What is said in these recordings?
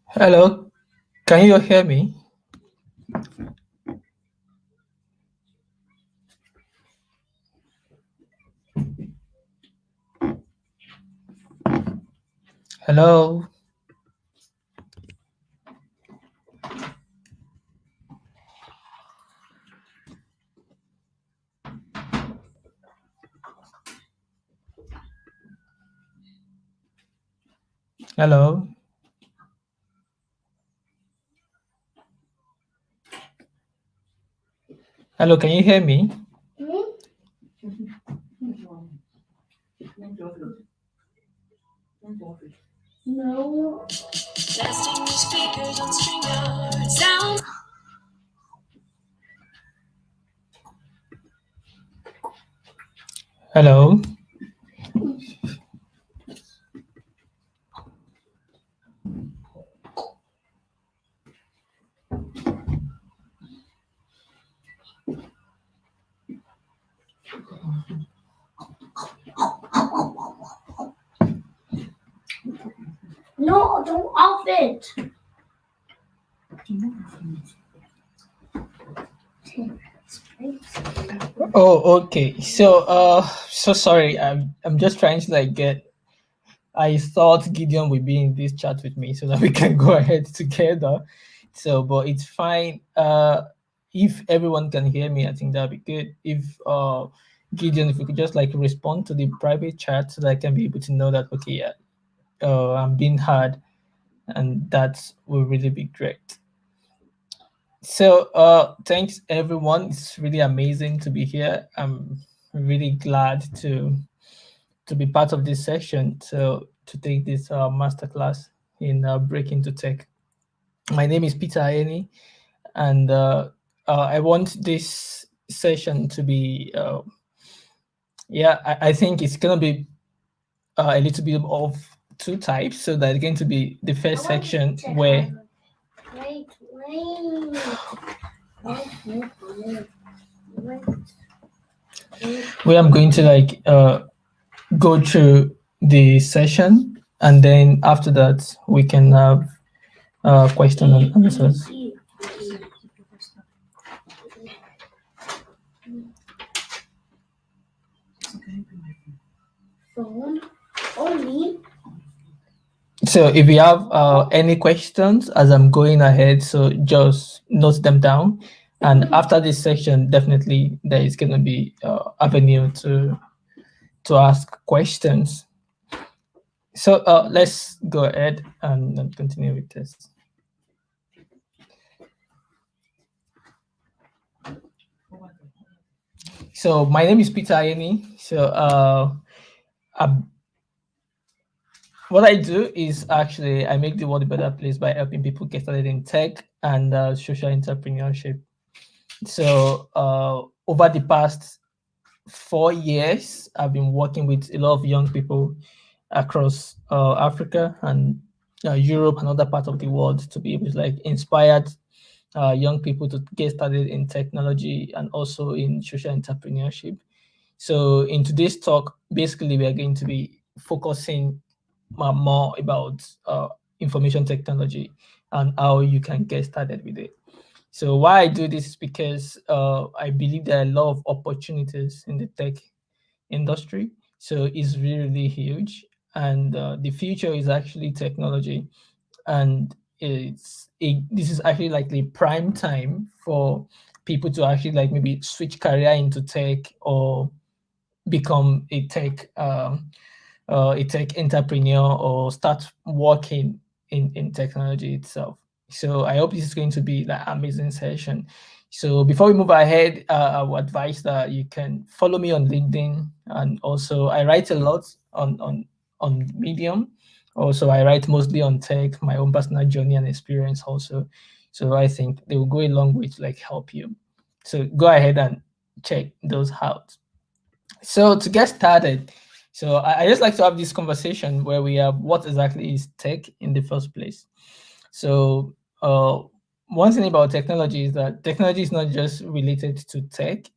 Hello, can you hear me? Hello, hello, hello, can you hear me? No. Testing the speakers on StreamYard. Sound. Hello, No, don't off it. oh, okay. So sorry. I'm just trying to like get. I thought Gideon would be in this chat with me so that we can go ahead together. So, but it's fine. If everyone can hear me, I think that'd be good. If Gideon, if we could just like respond to the private chat so that I can be able to know that okay, yeah, I'm being heard, and that will really be great. So, thanks everyone. It's really amazing to be here. I'm really glad to be part of this session. To take this masterclass in Break into Tech. My name is Peter Ayeni, and I want this session to be. Yeah, I think it's gonna be a little bit of two types. So that's going to be the first section where. Wait. Where I'm going to like go through the session, and then after that we can have question and answers. Phone only. So if you have any questions as I'm going ahead, so just note them down. And after this section, definitely there is going to be avenue to ask questions. So let's go ahead and continue with this. So my name is Peter Ayeni. So what I do is actually I make the world a better place by helping people get started in tech and social entrepreneurship. So over the past 4 years, I've been working with a lot of young people across Africa and Europe and other parts of the world to be able to like inspire young people to get started in technology and also in social entrepreneurship. So in today's talk, basically we are going to be focusing more about information technology and how you can get started with it. So why I do this is because I believe there are a lot of opportunities in the tech industry. So it's really, really huge, and the future is actually technology, and this is actually like the prime time for people to actually like maybe switch career into tech or become a tech entrepreneur or start working in technology itself. So I hope this is going to be like amazing session. So before we move ahead, I would advise that you can follow me on LinkedIn, and also I write a lot on Medium. Also, I write mostly on tech, my own personal journey and experience also. So I think they will go a long way to like help you. So go ahead and check those out. So to get started, so I just like to have this conversation where we have what exactly is tech in the first place. So one thing about technology is that technology is not just related to tech.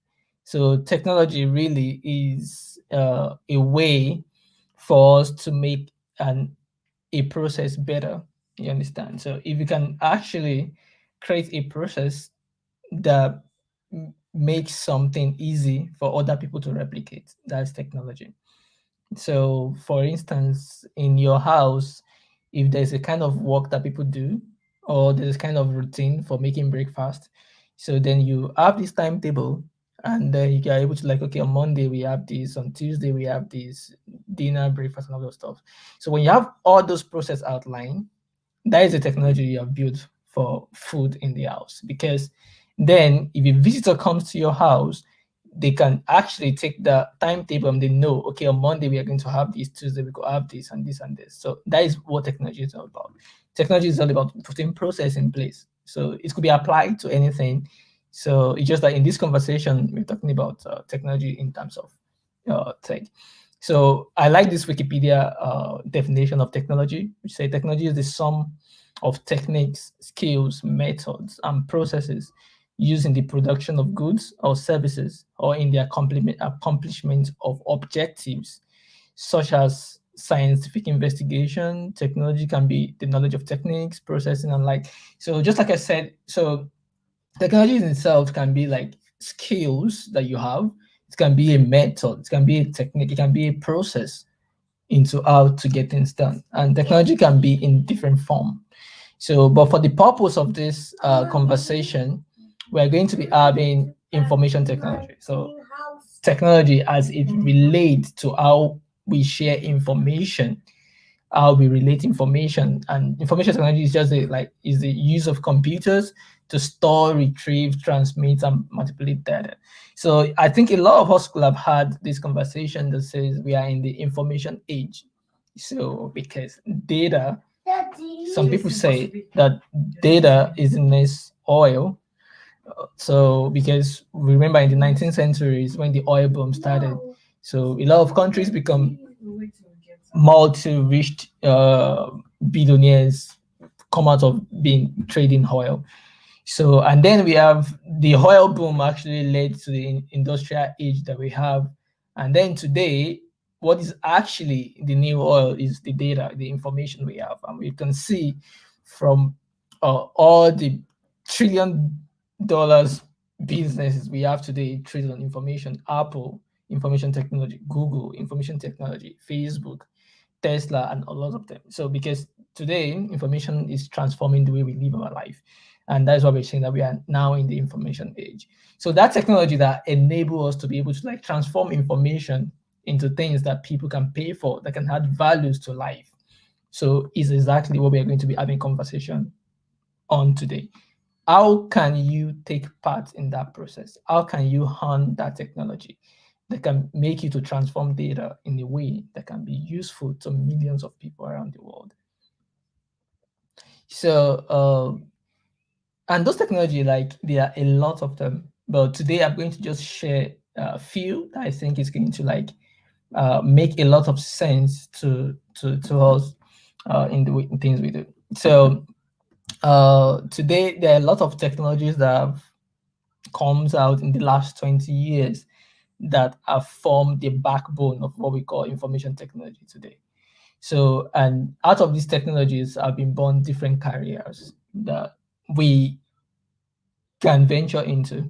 So technology really is a way for us to make a process better. You understand? So if you can actually create a process that makes something easy for other people to replicate, that's technology. So, for instance, in your house, if there's a kind of work that people do, or there's kind of routine for making breakfast, so then you have this timetable, and then you are able to like, okay, on Monday we have this, on Tuesday we have this, dinner, breakfast, and all those stuff. So when you have all those process outlined, that is the technology you have built for food in the house. Because then if a visitor comes to your house, they can actually take the timetable and they know, okay, on Monday we are going to have this, Tuesday we could have this and this and this. So that is what technology is all about. Technology is all about putting process in place. So it could be applied to anything. So it's just that in this conversation, we're talking about technology in terms of tech. So I like this Wikipedia definition of technology, which say technology is the sum of techniques, skills, methods, and processes used in the production of goods or services or in the accomplishment of objectives such as scientific investigation. Technology can be the knowledge of techniques, processing, and like. So just like I said, so technology in itself can be like skills that you have. It can be a method. It can be a technique. It can be a process into how to get things done. And technology can be in different form. So, but for the purpose of this conversation, we're going to be having information technology. So, technology as it relates to how we share information, how we relate information. And information technology is just is the use of computers to store, retrieve, transmit, and manipulate data. So I think a lot of us could have had this conversation that says we are in the information age. So because data, some people say that data is the next oil. So because remember in the 19th centuries when the oil boom started, so a lot of countries become multi-rich billionaires come out of being trading oil. So, and then we have the oil boom actually led to the industrial age that we have. And then today, what is actually the new oil is the data, the information we have. And we can see from all the $1 trillion businesses we have today, trillion information, Apple, information technology, Google, information technology, Facebook, Tesla, and a lot of them. So because today information is transforming the way we live our life. And that's why we're saying that we are now in the information age. So that technology that enable us to be able to like transform information into things that people can pay for, that can add values to life. So is exactly what we are going to be having conversation on today. How can you take part in that process? How can you harness that technology that can make you to transform data in a way that can be useful to millions of people around the world? So, and those technology, like there are a lot of them, but today I'm going to just share a few that I think is going to like make a lot of sense to us in the in things we do. So today there are a lot of technologies that have comes out in the last 20 years that have formed the backbone of what we call information technology today. So, and out of these technologies have been born different careers that we can venture into.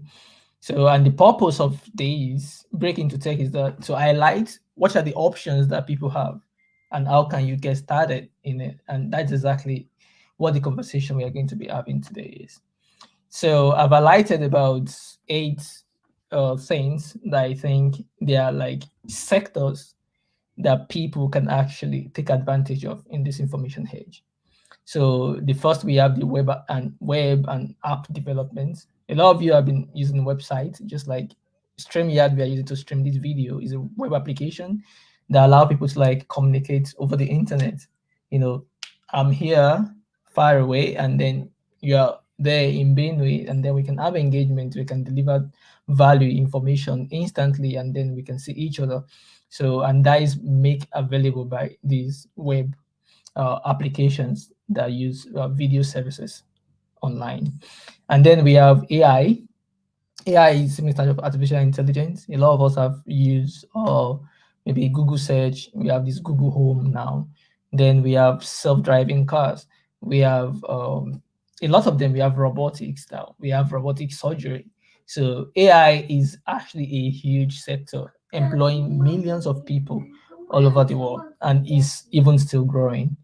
So, and the purpose of these break into tech is that to highlight what are the options that people have and how can you get started in it. And that's exactly what the conversation we are going to be having today is. So I've highlighted about 8 things that I think they are like sectors that people can actually take advantage of in this information age. So the first we have the web and app development. A lot of you have been using websites, just like StreamYard we are using to stream this video is a web application that allow people to like communicate over the internet. You know, I'm here far away, and then you are there in Benue, and then we can have engagement. We can deliver value, information instantly, and then we can see each other. So, and that is made available by these web applications that use video services online. And then we have AI. AI is simply standard of artificial intelligence. A lot of us have used maybe Google search. We have this Google Home now. Then we have self-driving cars. We have a lot of them. We have robotics now. We have robotic surgery. So AI is actually a huge sector, employing millions of people all over the world, and is even still growing.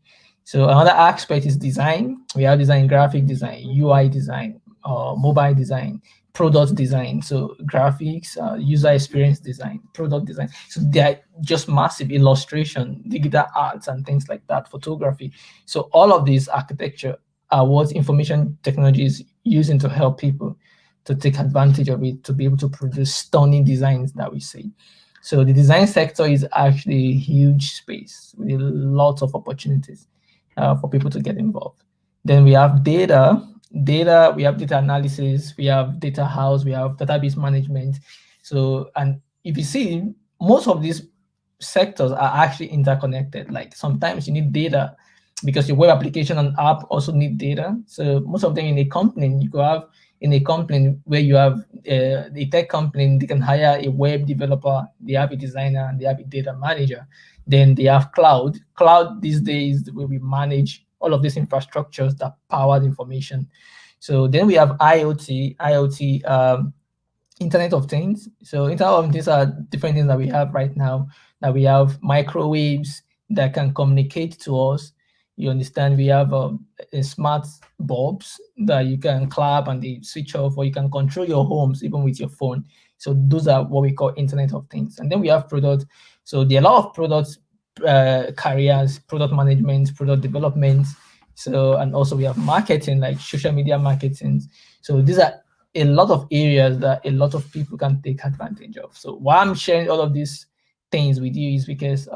So another aspect is design. We have design, graphic design, UI design, mobile design, product design. So graphics, user experience design, product design. So they're just massive illustration, digital arts, and things like that, photography. So all of these architecture are what information technology is using to help people to take advantage of it, to be able to produce stunning designs that we see. So the design sector is actually a huge space with lots of opportunities for people to get involved. Then we have data. Data, we have data analysis, we have data house, we have database management. So, and if you see, most of these sectors are actually interconnected. Like sometimes you need data because your web application and app also need data. So most of them in a company, you could have in a company where you have a tech company, they can hire a web developer, they have a designer, and they have a data manager. Then they have cloud. Cloud these days, the way we manage all of these infrastructures that power the information. So then we have IoT. IoT, Internet of Things. So Internet of Things are different things that we have right now. That we have microwaves that can communicate to us. You understand? We have a smart bulbs that you can clap and they switch off, or you can control your homes even with your phone. So those are what we call Internet of Things. And then we have products. So there are a lot of products, careers, product management, product development. So, and also we have marketing, like social media marketing. So these are a lot of areas that a lot of people can take advantage of. So why I'm sharing all of these things with you is because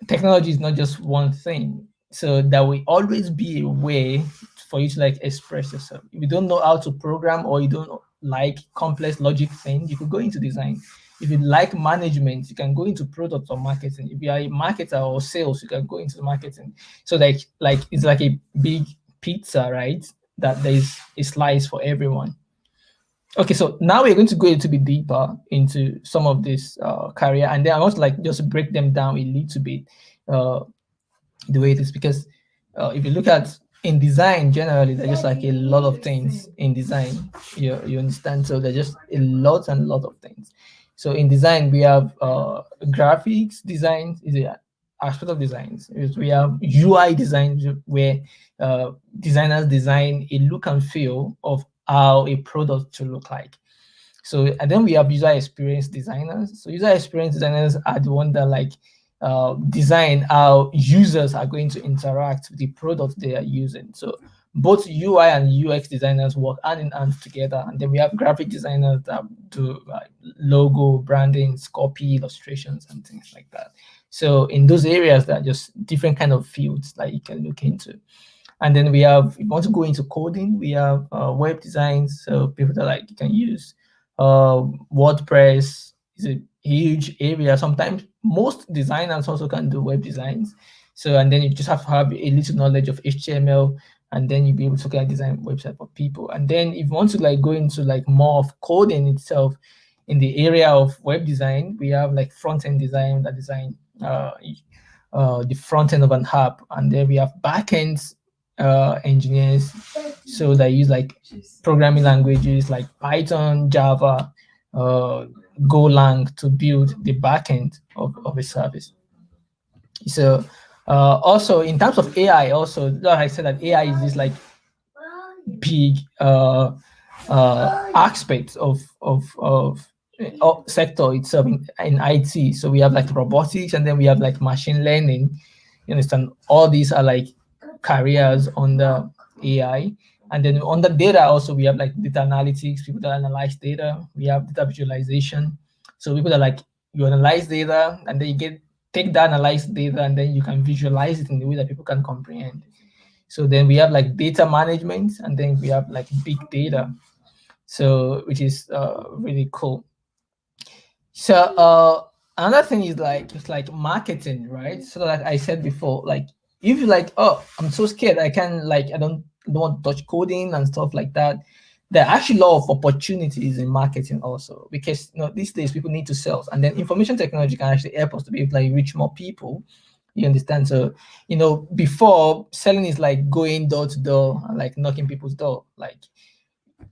technology is not just one thing. So there will always be a way for you to like express yourself. If you don't know how to program or you don't like complex logic things, you could go into design. If you like management, you can go into product or marketing. If you are a marketer or sales, you can go into marketing. So like it's like a big pizza, right? That there is a slice for everyone. Okay, so now we're going to go a little bit deeper into some of this career, and then I want to like just break them down a little bit, uh, the way it is, because if you look at in design generally, there's just like a lot of things in design. You understand? So there's just a lot and lot of things. So in design, we have graphics design is a aspect of designs. We have UI design where designers design a look and feel of how a product should look like. So and then we have user experience designers. So user experience designers are the one that like design how users are going to interact with the product they are using. So both UI and UX designers work hand in hand together. And then we have graphic designers that do logo, branding, copy, illustrations, and things like that. So in those areas, that are just different kind of fields that you can look into. And then we have, if you want to go into coding, we have web designs. So people that like you can use WordPress is a huge area. Sometimes most designers also can do web designs. So, and then you just have to have a little knowledge of HTML, and then you'll be able to kind of design website for people. And then if you want to like go into like more of coding itself, in the area of web design, we have like front-end design that design the front end of an app, and then we have back-end engineers, so they use like programming languages like Python, Java, Golang to build the backend of a service. So also in terms of AI, also like I said that AI is this like big aspect of sector itself in IT. So we have like robotics, and then we have like machine learning. You understand? All these are like careers under AI. And then on the data also, we have like data analytics, people that analyze data. We have data visualization. So people that like you analyze data, and then you take that analyzed data, and then you can visualize it in the way that people can comprehend. So then we have like data management, and then we have like big data. So which is really cool. So another thing is like it's like marketing, right? So like I said before, like if you like, oh, I'm so scared, I can't like I don't want to touch coding and stuff like that. There are actually a lot of opportunities in marketing also, because these days people need to sell, and then information technology can actually help us to be able to like reach more people You understand? So, before selling is like going door to door and like knocking people's door. Like,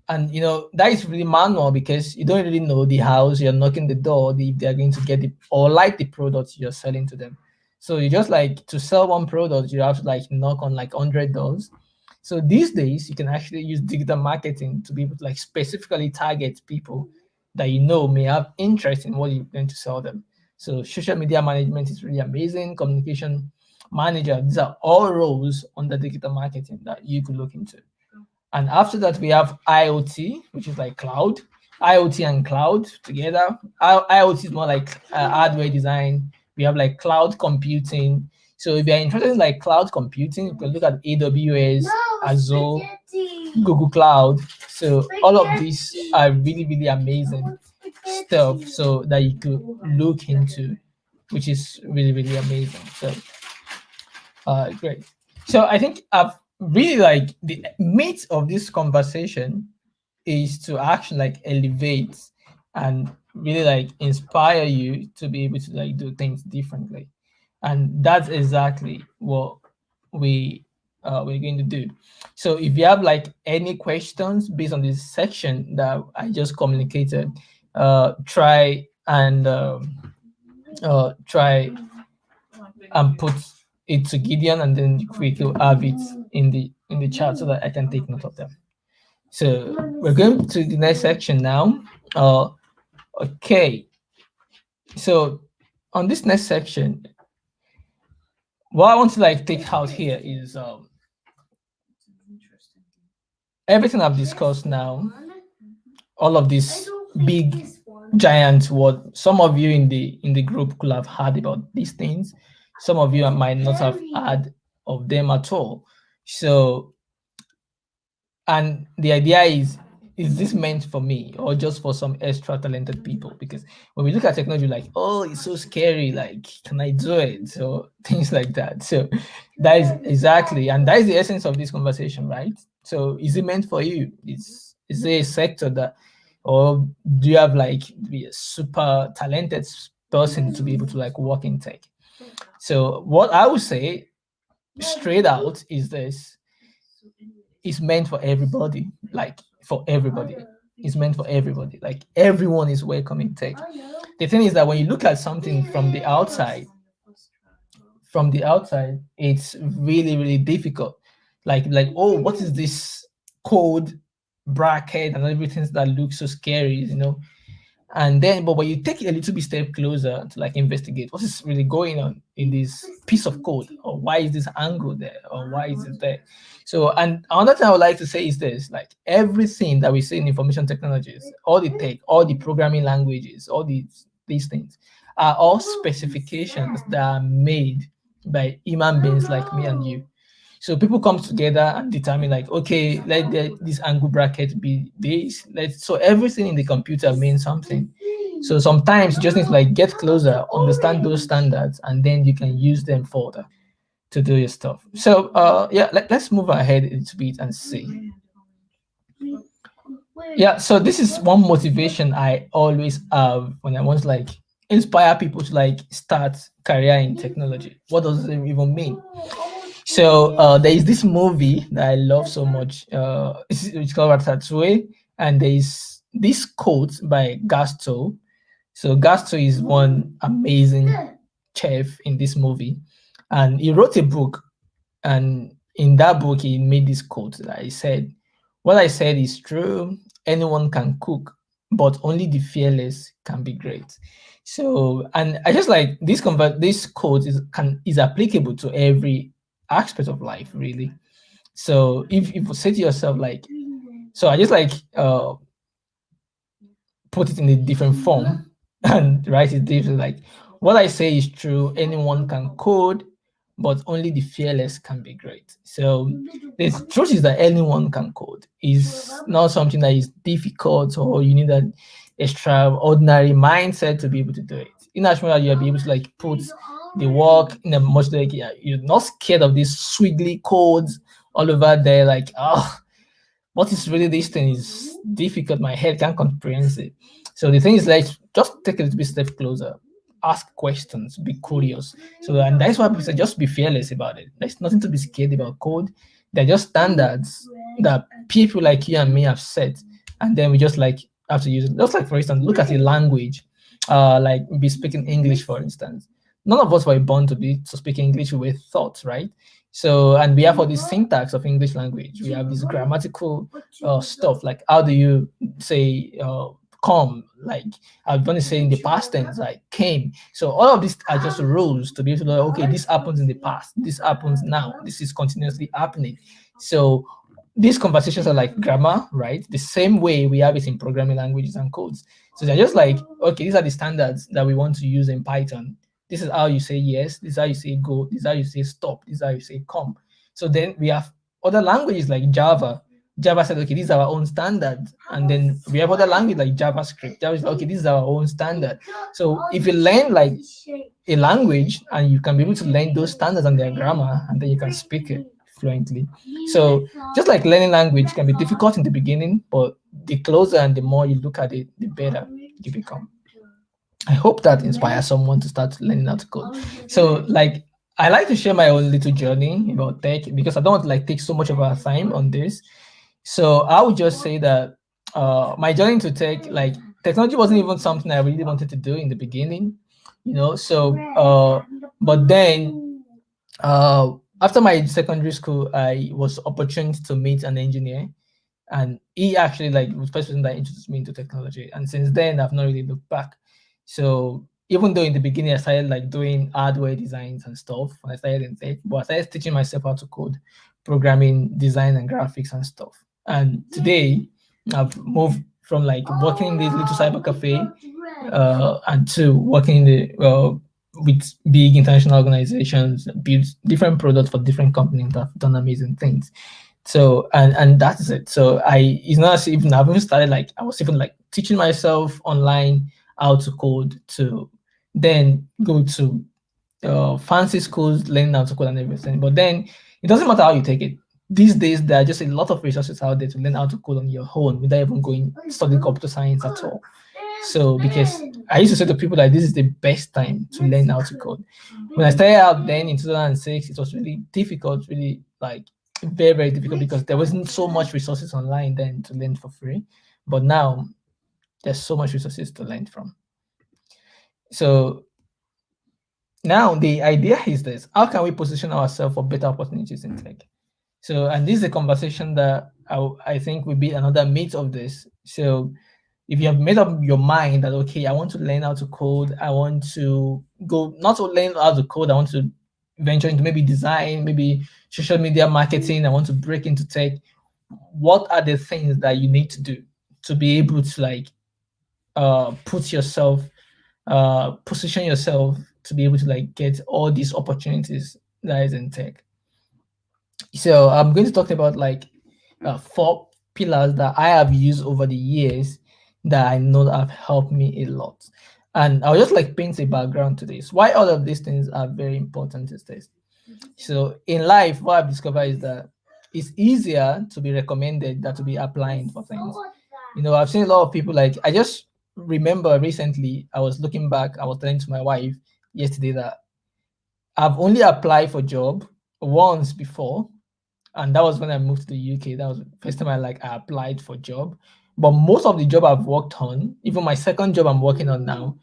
and that is really manual because you don't really know the house you're knocking the door, if they're going to get it or like the products you're selling to them. So you just like to sell one product, you have to like knock on like 100 doors. So these days you can actually use digital marketing to be able to like specifically target people that may have interest in what you're going to sell them. So social media management is really amazing. Communication manager, these are all roles under digital marketing that you could look into. And after that, we have IoT, which is like cloud. IoT and cloud together. IoT is more like hardware design. We have like cloud computing. So if you're interested in like cloud computing, you can look at AWS, Azure, Google Cloud. So all of these are really, really amazing stuff so that you could look into, which is really, really amazing. So great. So I think I've really like the meat of this conversation is to actually like elevate and really like inspire you to be able to like do things differently, and that's exactly what we're going to do. So if you have like any questions based on this section that I just communicated, try and put it to Gideon, and then we will have it in the chat so that I can take note of them. So we're going to the next section now. Okay. So on this next section, what I want to like take out here is everything I've discussed now, all of these big giant what some of you in the group could have heard about these things. Some of you might not have heard of them at all. So, and the idea is this meant for me or just for some extra talented people? Because when we look at technology, like, oh, it's so scary, like, can I do it? So things like that. So that is exactly, and that is the essence of this conversation, right? So is it meant for you? Is there a sector that, or do you have like be a super talented person to be able to like work in tech? So what I would say straight out is this: it's meant for everybody, like for everybody. It's meant for everybody. Like everyone is welcome in tech. The thing is that when you look at something from the outside, it's really, really difficult. Like, oh, what is this code bracket and everything that looks so scary, and then, but when you take it a little bit step closer to like investigate what is really going on in this piece of code, or why is this angle there, or why is it there? So, and another thing I would like to say is this: like everything that we see in information technologies, all the tech, all the programming languages, all these things are all specifications that are made by human beings like me and you. So people come together and determine like, okay, this angle bracket be this. So everything in the computer means something. So sometimes you just need to like get closer, understand those standards, and then you can use them further to do your stuff. So yeah, let's move ahead a little bit and see. Yeah, so this is one motivation I always have when I want to like inspire people to like start career in technology. What does it even mean? So there is this movie that I love so much. It's called Ratatouille, and there is this quote by Gusto. So Gusto is one amazing chef in this movie, and he wrote a book. And in that book, he made this quote that he said, "What I said is true. Anyone can cook, but only the fearless can be great." So, and I just like this quote is applicable to every aspect of life, really. So if you say to yourself like, so I just like put it in a different form and write it different. Like, what I say is true. Anyone can code, but only the fearless can be great. So the truth is that anyone can code. It's not something that is difficult or you need an extraordinary mindset to be able to do it. In as much as you'll be able to like put the work in a much like, yeah, you're not scared of these squiggly codes all over there, like, oh, what is really this thing is difficult. My head can't comprehend it. So the thing is like just take a little bit step closer. ask questions, be curious. So, and that's why people say just be fearless about it. There's nothing to be scared about code. They're just standards that people like you and me have set, and then we just like have to use it. Just like for instance, look at a language, like be speaking English, for instance. None of us were born to speak English. We were taught, right? So, and we have all this syntax of English language. We have this grammatical stuff, like how do you say come, like I'm going to say in the past tense, like came. So all of these are just rules to be able to know, okay, this happens in the past, this happens now, this is continuously happening. So these conversations are like grammar, right? The same way we have it in programming languages and codes. So they're just like, okay, these are the standards that we want to use in Python. This is how you say yes, this is how you say go, this is how you say stop, this is how you say come. So then we have other languages like Java. Java said, okay, these are our own standard. And then we have other language like JavaScript. Java is like, okay, this is our own standard. So if you learn like a language and you can be able to learn those standards and their grammar, and then you can speak it fluently. So just like learning language can be difficult in the beginning, but the closer and the more you look at it, the better you become. I hope that inspires someone to start learning how to code. So like I like to share my own little journey about tech because I don't want to like take so much of our time on this. So I would just say that my journey into tech, like technology wasn't even something I really wanted to do in the beginning, you know. So but then after my secondary school, I was opportunity to meet an engineer, and he actually like was the person that introduced me into technology. And since then, I've not really looked back. So even though in the beginning I started like doing hardware designs and stuff when I started in tech, but I started teaching myself how to code, programming, design, and graphics and stuff. And today, I've moved from like working in this little cyber cafe and to working in the with big international organizations, build different products for different companies that have done amazing things. So and that's it. So it's not as even I've even started like I was even like teaching myself online how to code to then go to fancy schools learning how to code and everything. But then it doesn't matter how you take it. These days there are just a lot of resources out there to learn how to code on your own without even going studying computer science at all. So because I used to say to people like this is the best time to learn how to code. When I started out then in 2006, it was really difficult, really like very, very difficult because there wasn't so much resources online then to learn for free. But now there's so much resources to learn from. So now the idea is this: how can we position ourselves for better opportunities in tech? So, and this is a conversation that I think will be another meat of this. So if you have made up your mind that okay, I want to learn how to code, I want to go not to learn how to code, I want to venture into maybe design, maybe social media marketing, I want to break into tech. What are the things that you need to do to be able to like put yourself position yourself to be able to like get all these opportunities that is in tech? So I'm going to talk about like 4 pillars that I have used over the years that I know that have helped me a lot. And I'll just like paint a background to this. Why all of these things are very important is this. So in life, what I've discovered is that it's easier to be recommended than to be applying for things. You know, I've seen a lot of people like I just remember recently I was looking back, I was telling to my wife yesterday that I've only applied for job once before, and that was when I moved to the UK. That was the first time I applied for job. But most of the job I've worked on, even my second job I'm working on now,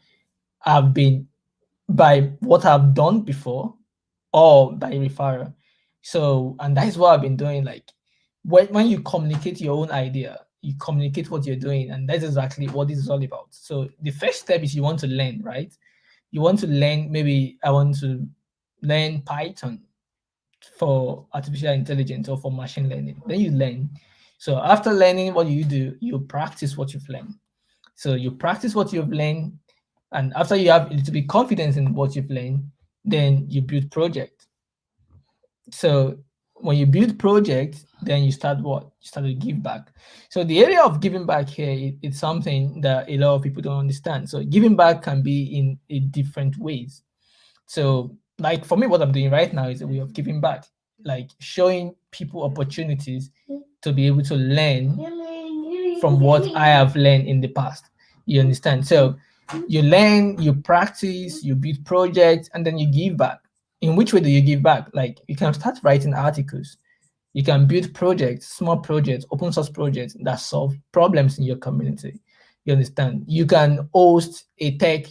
have been by what I've done before or by referral. So, and that is what I've been doing. Like when you communicate your own idea, you communicate what you're doing, and that's exactly what this is all about. So the first step is you want to learn, right? You want to learn, maybe I want to learn Python for artificial intelligence or for machine learning. Then you learn. So after learning, what do? You practice what you've learned. So you practice what you've learned, and after you have a little bit confidence in what you've learned, then you build project. So when you build project, then you start what? You start to give back. So the area of giving back here, it's something that a lot of people don't understand. So giving back can be in different ways. So like for me, what I'm doing right now is a way of giving back, like showing people opportunities to be able to learn from what I have learned in the past. You understand? So You learn, you practice, you build projects, and then you give back. In which way do you give back? Like you can start writing articles, you can build projects, small projects, open source projects that solve problems in your community. You understand? You can host a tech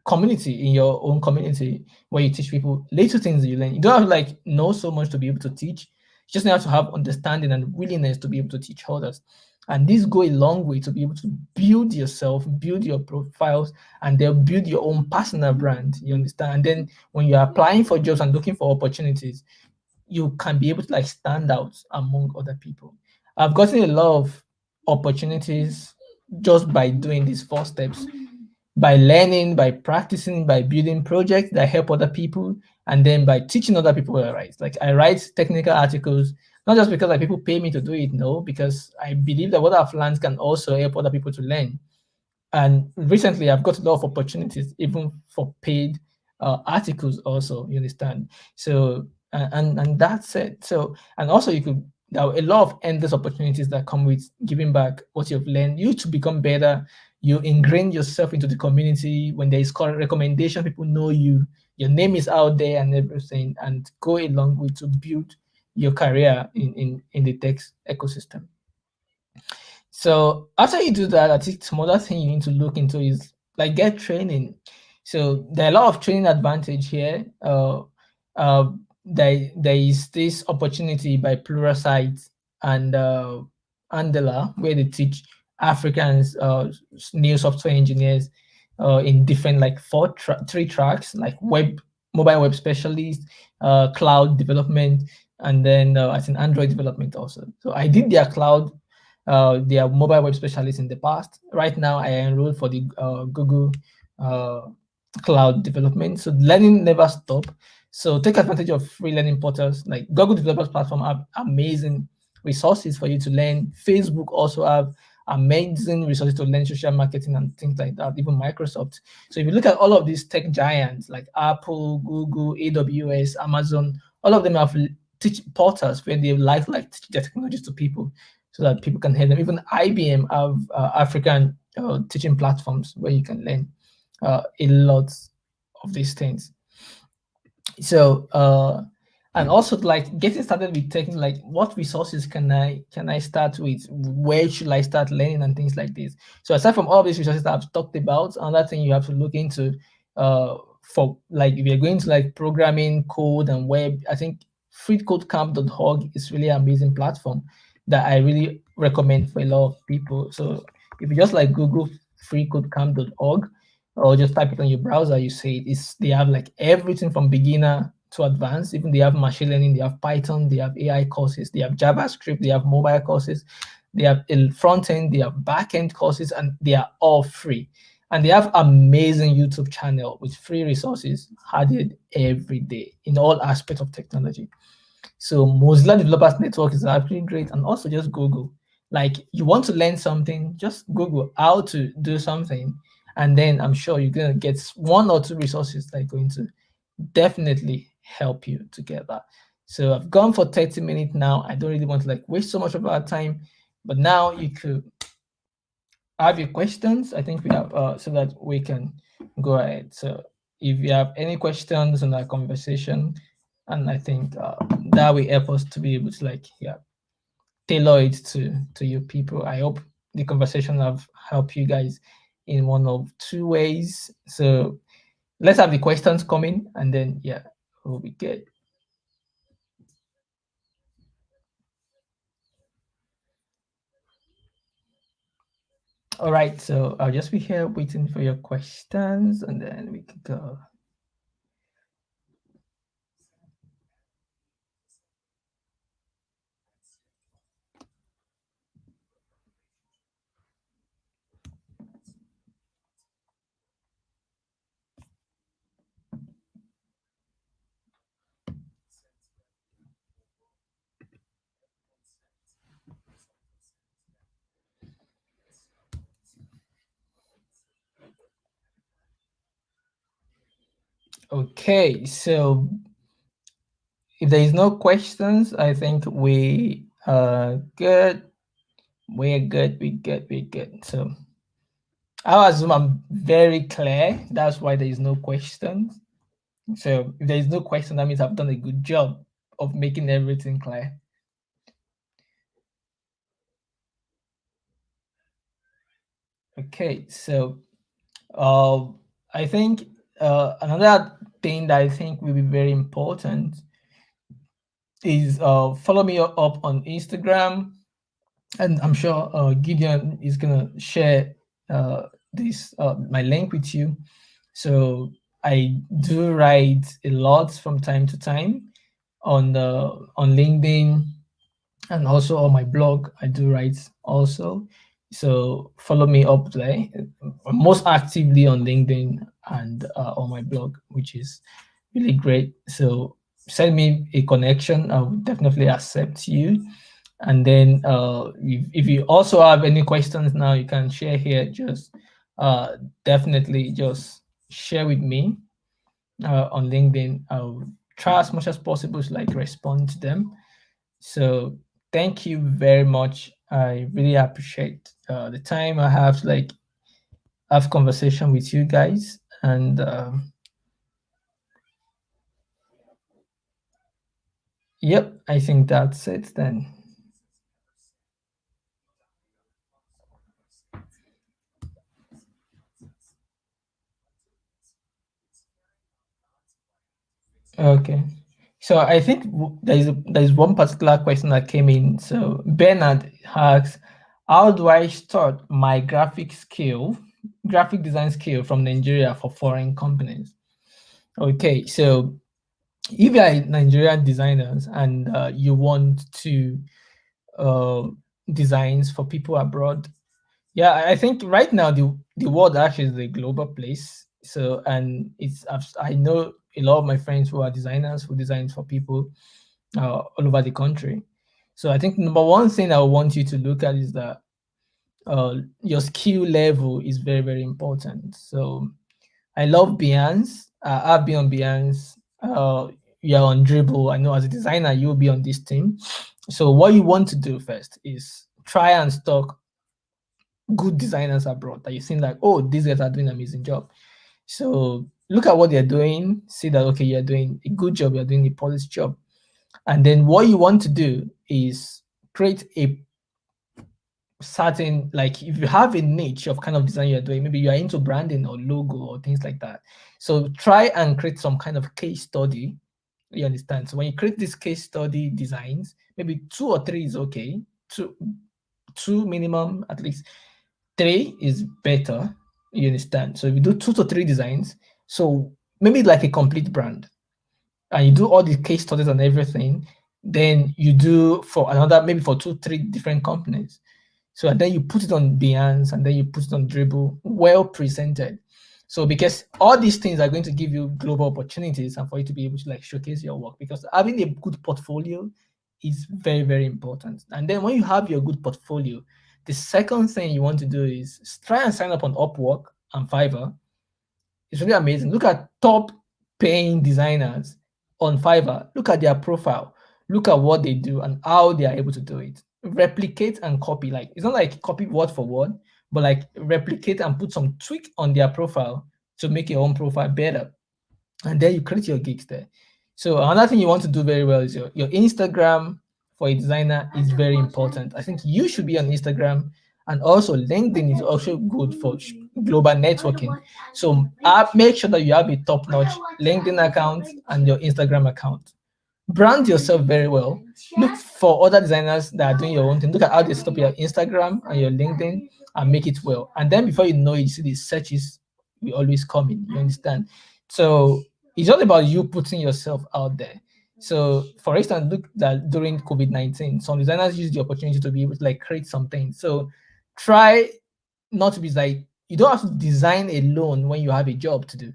community in your own community where you teach people little things that you learn. You don't have to like know so much to be able to teach. You just have to have understanding and willingness to be able to teach others. And this go a long way to be able to build yourself, build your profiles, and then build your own personal brand. You understand? And then when you're applying for jobs and looking for opportunities, you can be able to like stand out among other people. I've gotten a lot of opportunities just by doing these 4 steps, by learning, by practicing, by building projects that help other people, and then by teaching other people what I write. Like I write technical articles, not just because like people pay me to do it, no, because I believe that what I've learned can also help other people to learn. And recently I've got a lot of opportunities even for paid articles also, you understand? So and that's it. So and also you could, there are a lot of endless opportunities that come with giving back what you've learned, you to become better. You ingrain yourself into the community. When there is current recommendation, people know you, your name is out there and everything, and go a long way to build your career in the tech ecosystem. So after you do that, I think some other thing you need to look into is like get training. So there are a lot of training advantage here. There is this opportunity by Pluralsight and Andela where they teach Africans new software engineers in different like 3 tracks like mobile web specialist, cloud development, and then I think Android development also. So I did their cloud, their mobile web specialists in the past. Right now, I enrolled for the Google uh, cloud development. So learning never stop. So take advantage of free learning portals like Google Developers Platform have amazing resources for you to learn. Facebook also have amazing resources to learn social marketing and things like that, even Microsoft. So if you look at all of these tech giants like Apple, Google, AWS, Amazon, all of them have teach portals where they like teach their technologies to people so that people can hear them. Even IBM have African teaching platforms where you can learn a lot of these things. So and also like getting started with taking like what resources can I start with, where should I start learning and things like this. So aside from all these resources that I've talked about, another thing you have to look into for like if you're going to like programming, code and web, I think freecodecamp.org is really amazing platform that I really recommend for a lot of people. So if you just like Google freecodecamp.org or just type it on your browser, you see it. They have like everything from beginner to advanced. Even they have machine learning, they have Python, they have AI courses, they have JavaScript, they have mobile courses, they have a front end, they have back end courses, and they are all free. And they have amazing YouTube channel with free resources added every day in all aspects of technology. So Mozilla Developers Network is actually great, and also just Google. Like you want to learn something, just Google how to do something, and then I'm sure you're gonna get 1 or 2 resources that are going to definitely help you to get that. So I've gone for 30 minutes now. I don't really want to like waste so much of our time, but now you could have your questions. I think we have so that we can go ahead. So if you have any questions on our conversation, and I think that will help us to be able to like tailor it to you people. I hope the conversation have helped you guys in 1 of 2 ways. So let's have the questions coming, and then we'll be good. All right, so I'll just be here waiting for your questions, and then we can go. Okay, so if there is no questions, I think we are good. We're good. We're good. We're good. So I assume I'm very clear. That's why there is no question. So if there is no question, that means I've done a good job of making everything clear. Okay, so uh, I think another thing that I think will be very important is follow me up on Instagram, and I'm sure Gideon is gonna share this my link with you. So I do write a lot from time to time on LinkedIn, and also on my blog I do write also. So follow me up there. I'm most actively on LinkedIn and on my blog, which is really great. So send me a connection. I will definitely accept you. And then if you also have any questions now, you can share here. Just definitely just share with me on LinkedIn. I'll try as much as possible to like respond to them. So thank you very much. I really appreciate the time I have to like have conversation with you guys. And yep, I think that's it then. Okay. So I think there is one particular question that came in. So Bernard asks, how do I start my graphic design skill from Nigeria for foreign companies? Okay, so if you are Nigerian designers and you want to uh, designs for people abroad, yeah, I think right now the world actually is a global place. So and I know a lot of my friends who are designers who design for people all over the country. So I think number one thing I want you to look at is that your skill level is very very important. So I love Behance. I've been on Behance. You're on Dribble. I know as a designer you'll be on this team. So what you want to do first is try and stock good designers abroad that you think like, oh, these guys are doing an amazing job. So look at what they're doing, see that okay, you're doing a good job, you're doing a polished job. And then what you want to do is create a certain, like if you have a niche of kind of design you're doing, maybe you're into branding or logo or things like that. So try and create some kind of case study. You understand? So when you create this case study designs, maybe two or three is okay. Two minimum at least. Three is better. You understand? So if you do two to three designs, so maybe like a complete brand, and you do all the case studies and everything, then you do for another, maybe for two, three different companies. So and then you put it on Behance and then you put it on Dribble, well presented. So because all these things are going to give you global opportunities and for you to be able to like showcase your work, because having a good portfolio is very, very important. And then when you have your good portfolio, the second thing you want to do is try and sign up on Upwork and Fiverr. It's really amazing. Look at top paying designers on Fiverr. Look at their profile. Look at what they do and how they are able to do it. Replicate and copy. Like it's not like copy word for word, but like replicate and put some tweak on their profile to make your own profile better. And then you create your gigs there. So another thing you want to do very well is your Instagram for a designer is very important. I think you should be on Instagram, and also LinkedIn is also good for global networking. So make sure that you have a top-notch LinkedIn account and your Instagram account. Brand yourself very well. Look for other designers that are doing your own thing. Look at how they set up your Instagram and your LinkedIn and make it well. And then before you know it, you see the searches will always come in. You understand? So it's all about you putting yourself out there. So for instance, look that during COVID-19, some designers use the opportunity to be able to like create something. So try not to be like, you don't have to design alone when you have a job to do.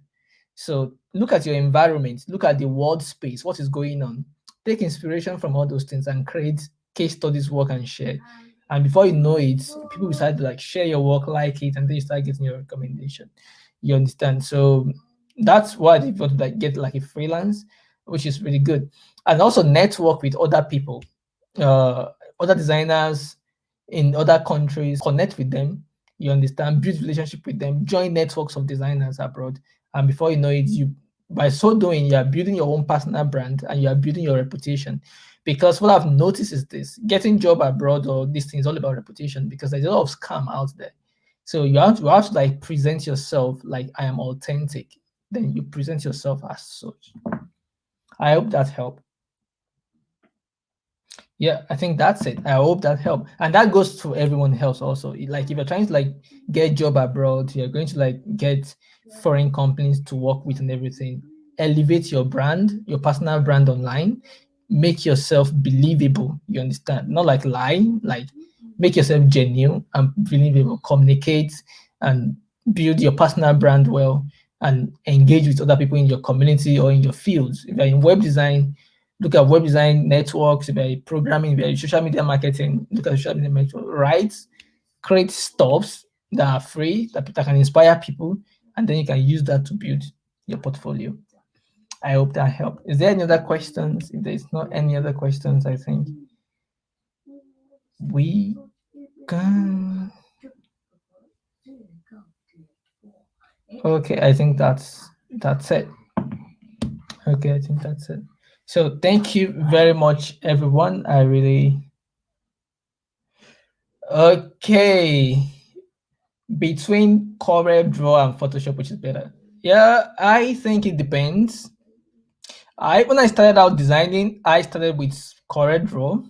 So look at your environment, look at the world space, what is going on. Take inspiration from all those things and create case studies, work and share. And before you know it, people will start to like share your work, like it, and then you start getting your recommendation. You understand? So that's why if you want to like get like a freelance, which is really good. And also network with other people, uh, other designers in other countries, connect with them. You understand? Build relationship with them, join networks of designers abroad, and before you know it, you by so doing, you are building your own personal brand and you are building your reputation. Because what I've noticed is this: getting job abroad or this thing is all about reputation because there's a lot of scam out there. So you have to like present yourself like I am authentic. Then you present yourself as such. I hope that helped. Yeah, I think that's it. I hope that helped. And that goes to everyone else also. Like if you're trying to like get job abroad, you're going to like get foreign companies to work with and everything. Elevate your brand, your personal brand online. Make yourself believable. You understand? Not like lying, like make yourself genuine and believable. Communicate and build your personal brand well and engage with other people in your community or in your fields. If you're in web design, look at web design networks, if you're programming, if you're social media marketing, look at social media network, write, create stuffs that are free, that can inspire people, and then you can use that to build your portfolio. I hope that helped. Is there any other questions? If there's not any other questions, I think we can. Okay, I think that's it. Okay, I think that's it. So thank you very much, everyone. I really okay. Between Corel Draw and Photoshop, which is better? Yeah, I think it depends. I when I started out designing, I started with Corel Draw.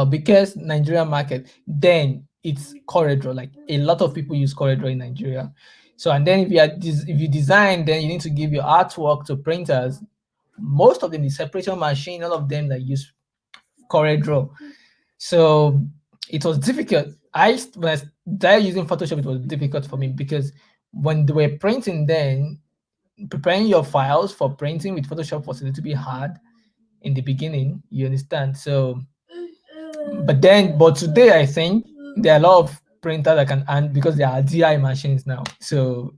Because Nigerian market, then it's Corel Draw. Like a lot of people use Corel Draw in Nigeria. So and then if you design, then you need to give your artwork to printers. Most of them, the separation machine, all of them that use Corel Draw. So it was difficult. When I started using Photoshop, it was difficult for me because when they were printing, then preparing your files for printing with Photoshop was a little bit hard in the beginning. You understand? So, but today I think there are a lot of printers that can, and because there are DI machines now, so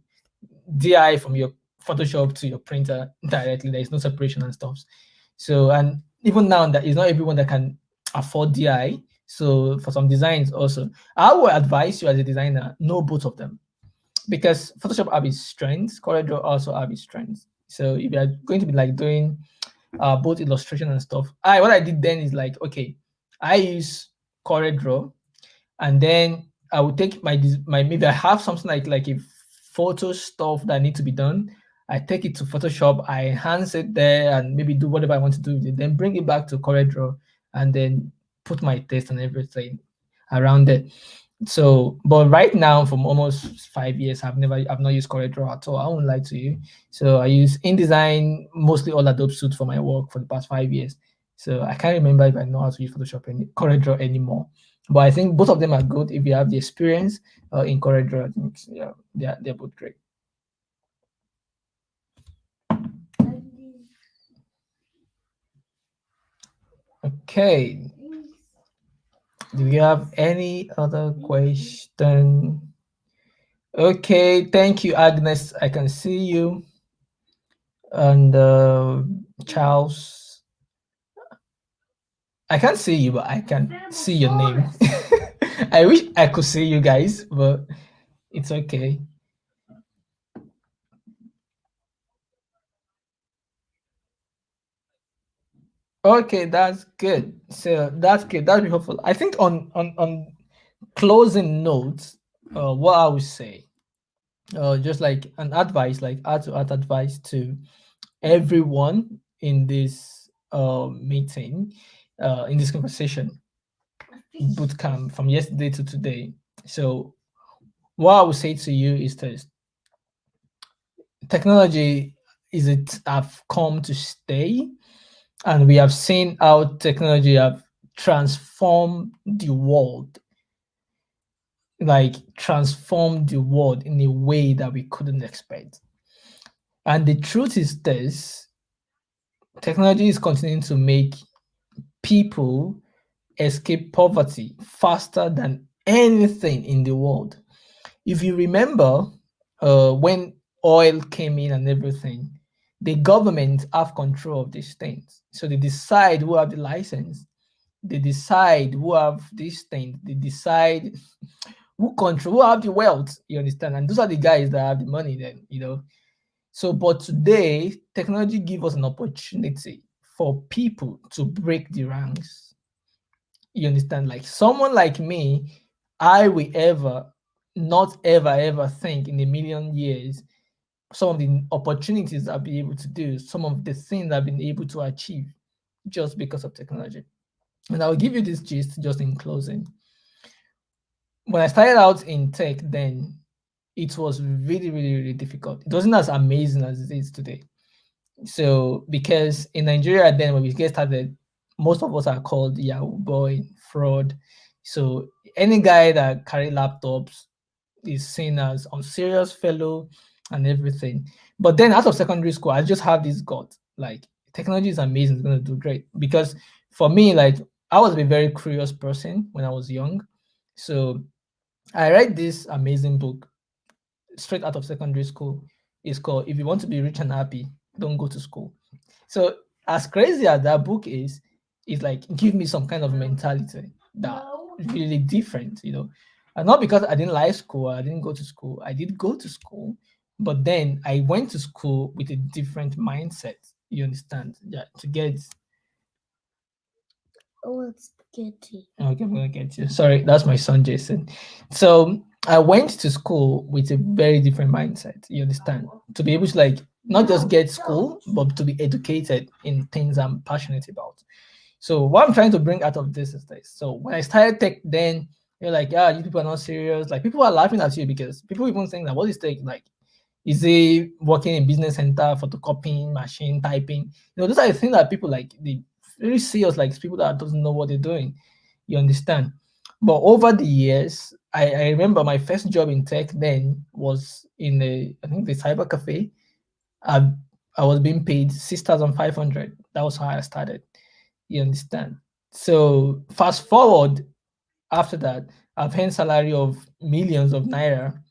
DI from your Photoshop to your printer directly. There is no separation and stuff. So and even now that it's not everyone that can afford DI. So for some designs also, I would advise you as a designer know both of them because Photoshop have its strengths, CorelDRAW also have its strengths. So if you are going to be like doing both illustration and stuff, what I did then is like okay, I use CorelDRAW and then I will take my maybe I have something like a photo stuff that need to be done. I take it to Photoshop, I enhance it there, and maybe do whatever I want to do with it. Then bring it back to CorelDRAW, and then put my text and everything around it. So, but right now, from almost 5 years, I've not used CorelDRAW at all. I won't lie to you. So I use InDesign, mostly all Adobe Suite for my work for the past 5 years. So I can't remember if I know how to use Photoshop CorelDRAW anymore. But I think both of them are good if you have the experience in CorelDRAW. I think yeah, they're both great. Okay. Do you have any other question? Okay, thank you, Agnes. I can see you. And Charles, I can't see you, but I can see your name. I wish I could see you guys, but it's okay. Okay, that's good. So that's good. That'll be helpful. I think on closing notes, what I would say, just like an advice, like add to add advice to everyone in this meeting, in this conversation, bootcamp from yesterday to today. So what I would say to you is this: technology is it have come to stay, and we have seen how technology have transformed the world, like transformed the world in a way that we couldn't expect. And the truth is this: technology is continuing to make people escape poverty faster than anything in the world. If you remember, when oil came in and everything, the government have control of these things. So they decide who have the license. They decide who have these things. They decide who have the wealth, you understand? And those are the guys that have the money then, you know. So, but today, technology gives us an opportunity for people to break the ranks. You understand? Like someone like me, I will ever, not ever, ever think in a million years some of the opportunities I'll be able to do, some of the things I've been able to achieve just because of technology. And I'll give you this gist just in closing. When I started out in tech, then it was really, really, really difficult. It wasn't as amazing as it is today. So because in Nigeria then when we get started, most of us are called Yahoo boy, fraud. So any guy that carry laptops is seen as unserious fellow and everything. But then out of secondary school, I just have this gut. Like technology is amazing, it's gonna do great. Because for me, like I was a very curious person when I was young. So I read this amazing book straight out of secondary school. It's called If You Want to Be Rich and Happy, Don't Go to School. So as crazy as that book is, it's like give me some kind of mentality that is really different, you know. And not because I didn't like school, I didn't go to school. I did go to school, but then I went to school with a different mindset. You understand? Yeah, to get Oh, it's spaghetti. okay, I'm gonna get you. Sorry, that's my son Jason. So I went to school with a very different mindset. You understand? To be able to like not just get school, but to be educated in things I'm passionate about. So what I'm trying to bring out of this is this. So when I started tech, then you're like, yeah, you people are not serious. Like people are laughing at you because people even think that what is tech like? Is he working in business center, photocopying, machine typing? You know, those are the things that people like they really see us like people that doesn't know what they're doing. You understand? But over the years, I remember my first job in tech then was in a I think the cyber cafe. I I was being paid 6,500. That was how I started. You understand? So fast forward after that, I've earned salary of millions of naira.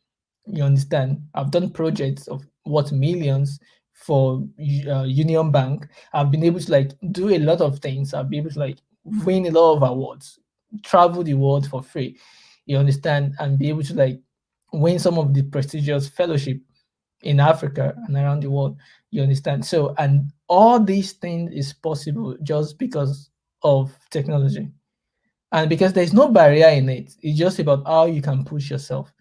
You understand? I've done projects of what millions for Union Bank. I've been able to like do a lot of things. I've been able to like win a lot of awards, travel the world for free. You understand? And be able to like win some of the prestigious fellowship in Africa and around the world. You understand? So, and all these things is possible just because of technology. And because there's no barrier in it, it's just about how you can push yourself.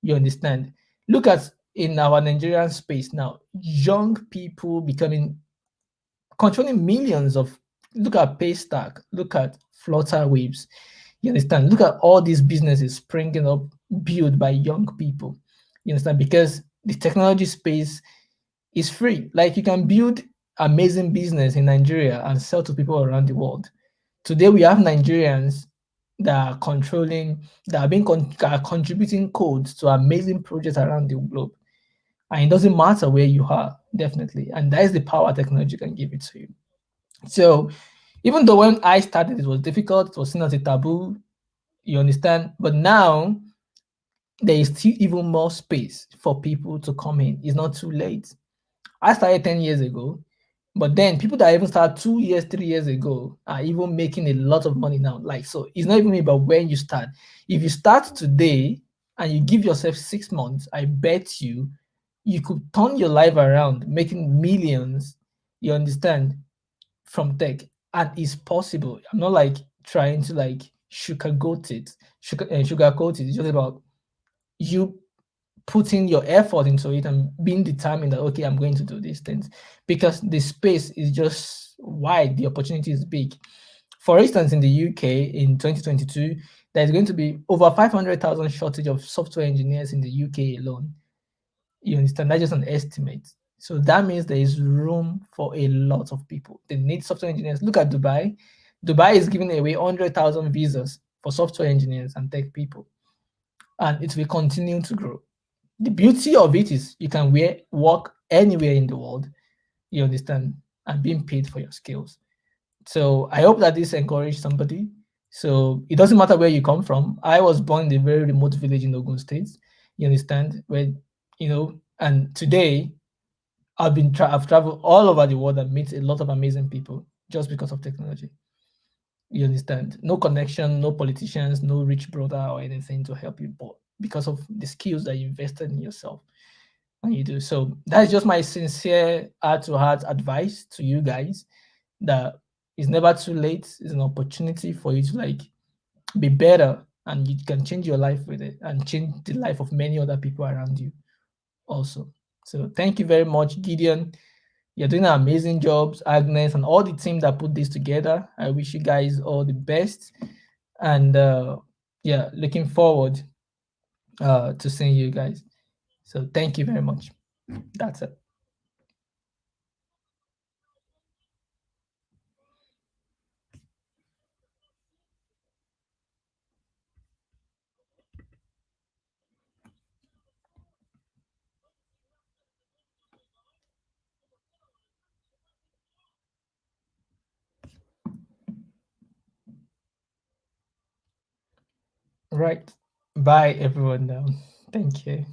You understand? Look at in our Nigerian space now, young people becoming controlling millions of look at Paystack, look at Flutter Waves. You understand? Look at all these businesses springing up, built by young people. You understand? Because the technology space is free. Like you can build amazing business in Nigeria and sell to people around the world. Today we have Nigerians that are controlling, that are are contributing codes to amazing projects around the globe. And it doesn't matter where you are, definitely. And that is the power technology can give it to you. So even though when I started it was difficult, it was seen as a taboo, you understand? But now there is still even more space for people to come in. It's not too late. I started 10 years ago, but then people that even started 2 years, 3 years ago are even making a lot of money now. Like, so it's not even about when you start. If you start today and you give yourself 6 months, I bet you could turn your life around, making millions, you understand, from tech. And it's possible. I'm not like trying to like sugarcoat it. It's just about you putting your effort into it and being determined that okay, I'm going to do these things because the space is just wide, the opportunity is big. For instance, in the UK in 2022, there's going to be over 500,000 shortage of software engineers in the UK alone. You understand? That's just an estimate. So that means there is room for a lot of people. They need software engineers. Look at Dubai. Dubai is giving away 100,000 visas for software engineers and tech people, and it will continue to grow. The beauty of it is you can work anywhere in the world, you understand, and being paid for your skills. So I hope that this encouraged somebody. So it doesn't matter where you come from. I was born in a very remote village in Ogun State, you understand, where, you know, and today I've traveled all over the world and met a lot of amazing people just because of technology. You understand? No connection, no politicians, no rich brother or anything to help you, but because of the skills that you invested in yourself and you do. So that's just my sincere heart to heart advice to you guys, that it's never too late. It's an opportunity for you to like be better, and you can change your life with it and change the life of many other people around you also. So thank you very much, Gideon. You're doing an amazing jobs, Agnes, and all the team that put this together. I wish you guys all the best. And yeah, looking forward to seeing you guys. So thank you very much. That's it. Right. Bye, everyone. Now, thank you.